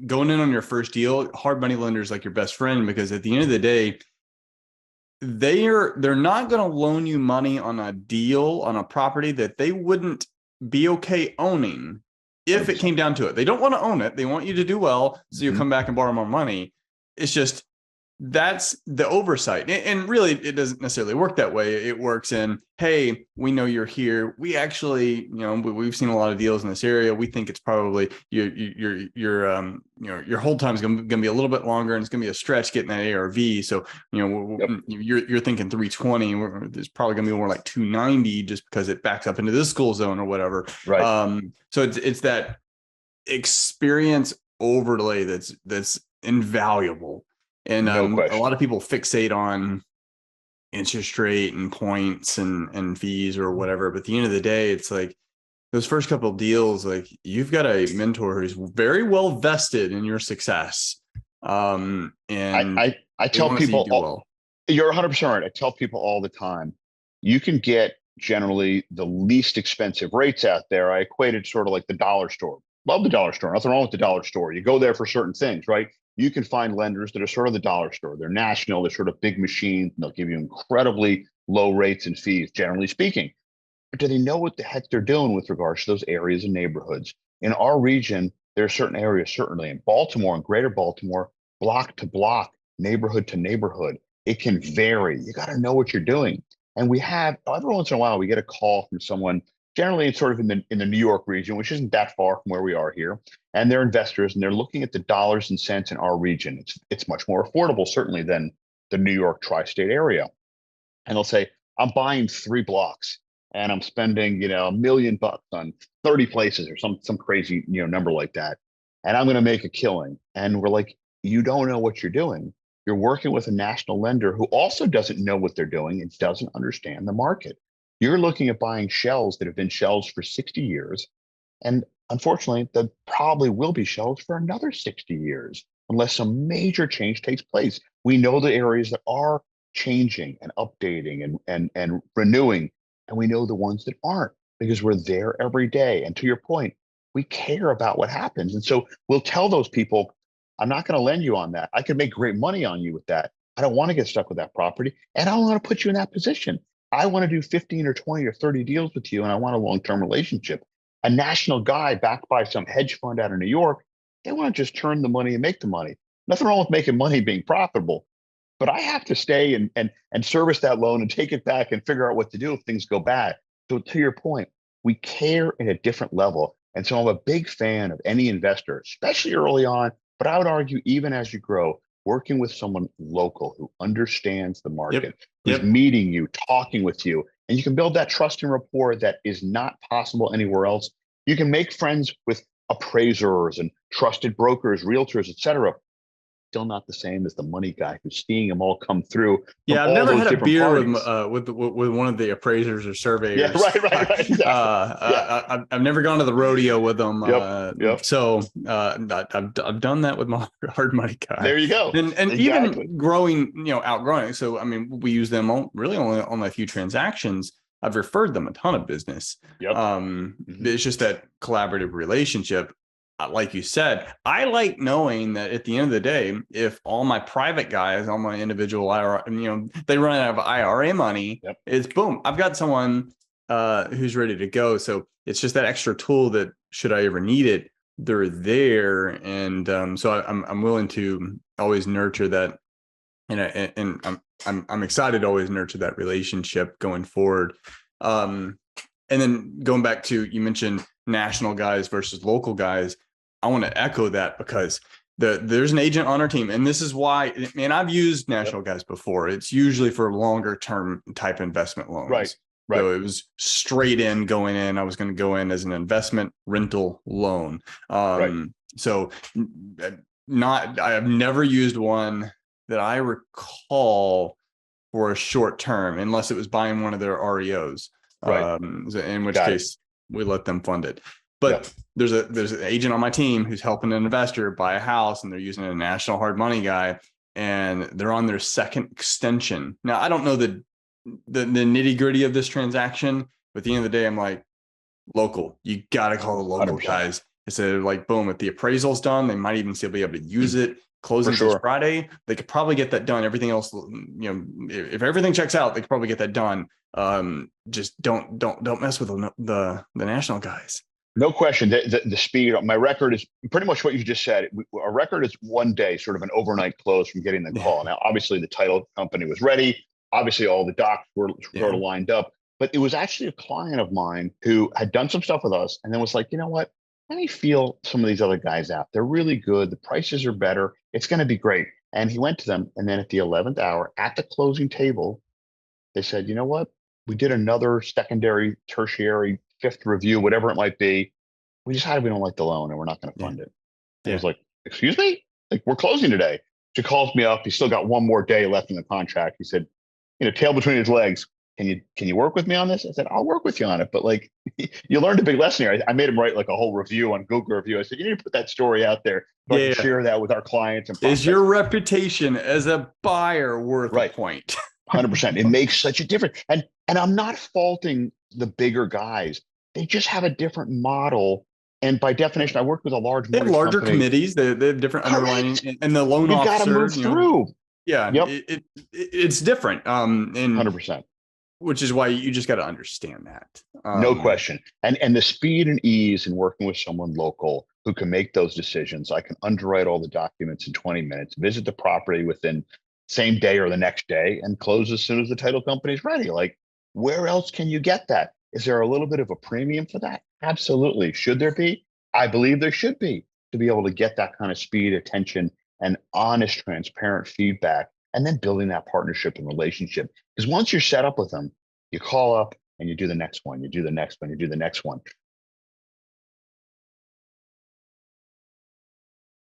going in on your first deal, hard money lender is like your best friend, because at the end of the day, they're not going to loan you money on a deal on a property that they wouldn't be okay owning if it 100%. came down to it. They don't want to own it. They want you to do well, so you come back and borrow more money. It's just that's the oversight. And really, it doesn't necessarily work that way. It works in, hey, we know you're here. We actually, we've seen a lot of deals in this area. We think it's probably your hold time is going to be a little bit longer, and it's going to be a stretch getting that ARV. So, you're thinking 320. There's probably going to be more like 290 just because it backs up into this school zone or whatever. Right. So it's that experience overlay that's invaluable. And No a lot question. of people fixate on interest rate and points and fees or whatever. But at the end of the day, it's like those first couple of deals, like you've got a mentor who's very well vested in your success. And I they tell want to see you people, do well. you're 100% right. I tell people all the time, you can get generally the least expensive rates out there. I equated sort of like the dollar store. Love the dollar store. Nothing wrong with the dollar store. You go there for certain things, right? You can find lenders that are sort of the dollar store. They're national. They're sort of big machines. And they'll give you incredibly low rates and fees, generally speaking. But do they know what the heck they're doing with regards to those areas and neighborhoods? In our region, there are certain areas, certainly in Baltimore and greater Baltimore, block to block, neighborhood to neighborhood. It can vary. You got to know what you're doing. And we have every once in a while we get a call from someone. Generally, it's sort of in the New York region, which isn't that far from where we are here. And they're investors, and they're looking at the dollars and cents in our region. It's much more affordable, certainly, than the New York tri-state area. And they'll say, I'm buying 3 blocks and I'm spending, $1 million on 30 places or some crazy, number like that. And I'm going to make a killing. And we're like, you don't know what you're doing. You're working with a national lender who also doesn't know what they're doing and doesn't understand the market. You're looking at buying shells that have been shells for 60 years. And unfortunately, that probably will be shells for another 60 years unless some major change takes place. We know the areas that are changing and updating and renewing, and we know the ones that aren't because we're there every day. And to your point, we care about what happens. And so we'll tell those people, I'm not going to lend you on that. I could make great money on you with that. I don't want to get stuck with that property. And I don't want to put you in that position. I want to do 15 or 20 or 30 deals with you, and I want a long-term relationship. A national guy backed by some hedge fund out of New York, they want to just turn the money and make the money. Nothing wrong with making money being profitable, but I have to stay and service that loan and take it back and figure out what to do if things go bad. So to your point, we care at a different level. And so I'm a big fan of any investor, especially early on, but I would argue even as you grow, working with someone local who understands the Yep. market, who's Yep. meeting you, talking with you, and you can build that trust and rapport that is not possible anywhere else. You can make friends with appraisers and trusted brokers, realtors, et cetera. Still not the same as the money guy who's seeing them all come through from Yeah, I've all never those had a different beer parties. with one of the appraisers or Yeah, surveyors. right, exactly. Yeah, I've never gone to the rodeo with them, yep. so I've done that with my hard money guy, There you go. and Exactly. even growing, outgrowing. So I mean, we use them really only on a few transactions. I've referred them a ton of business. Yep. Hmm. It's just that collaborative relationship. Like you said, I like knowing that at the end of the day, if all my private guys, all my individual IRA, they run out of IRA money, Yep. it's boom. I've got someone who's ready to go. So it's just that extra tool that should I ever need it, they're there. And so I'm willing to always nurture that, and I'm excited to always nurture that relationship going forward. And then going back to, you mentioned national guys versus local guys. I want to echo that because there's an agent on our team, and this is why, and I've used national guys before. It's usually for longer term type investment Right. loans. Right. So it was straight in going in. I was going to go in as an investment rental loan. Right. So I've never used one that I recall for a short term, unless it was buying one of their REOs. Right. In which Got it. case we let them fund it. Yep. But there's an agent on my team who's helping an investor buy a house, and they're using a national hard money guy, and they're on their second extension. Now, I don't know the nitty gritty of this transaction, but at the end of the day, I'm like, local, you got to call the local 100%. guys. instead of like, boom, if the appraisal's done, they might even still be able to use it. Closing's this sure. Friday. They could probably get that done. Everything else, if everything checks out, they could probably get that done. Just don't mess with the national guys. No question. The speed. My record is pretty much what you just said. Our record is 1 day, sort of an overnight close from getting the call. Now, obviously, the title company was ready. Obviously, all the docs were sort of lined up. But it was actually a client of mine who had done some stuff with us, and then was like, you know what? Let me feel some of these other guys out. They're really good. The prices are better. It's going to be great. And he went to them, and then at the 11th hour, at the closing table, they said, you know what? We did another secondary, tertiary, fifth review, whatever it might be. We decided we don't like the loan and we're not going to fund it. And I was like, excuse me? Like, we're closing today. She calls me up. He's still got one more day left in the contract. He said, tail between his legs. Can you work with me on this? I said, I'll work with you on it. But like, you learned a big lesson here. I made him write like a whole review on Google review. I said, you need to put that story out there. So I can share that with our clients and prospects. Is your reputation as a buyer worth a point? 100%. It makes such a difference. And I'm not faulting the bigger guys. They just have a different model. And by definition, I worked with a large They have larger company. committees. They have different underlying, and the loan You've officer. Got to move through. Yeah, yep. It's different. And 100%. Which is why you just got to understand that. No question. And the speed and ease in working with someone local who can make those decisions. I can underwrite all the documents in 20 minutes, visit the property within same day or the next day, and close as soon as the title company is ready. Like, where else can you get that? Is there a little bit of a premium for that? Absolutely. Should there be? I believe there should be, to be able to get that kind of speed, attention, and honest, transparent feedback, and then building that partnership and relationship. Because once you're set up with them, you call up and you do the next one, you do the next one, you do the next one.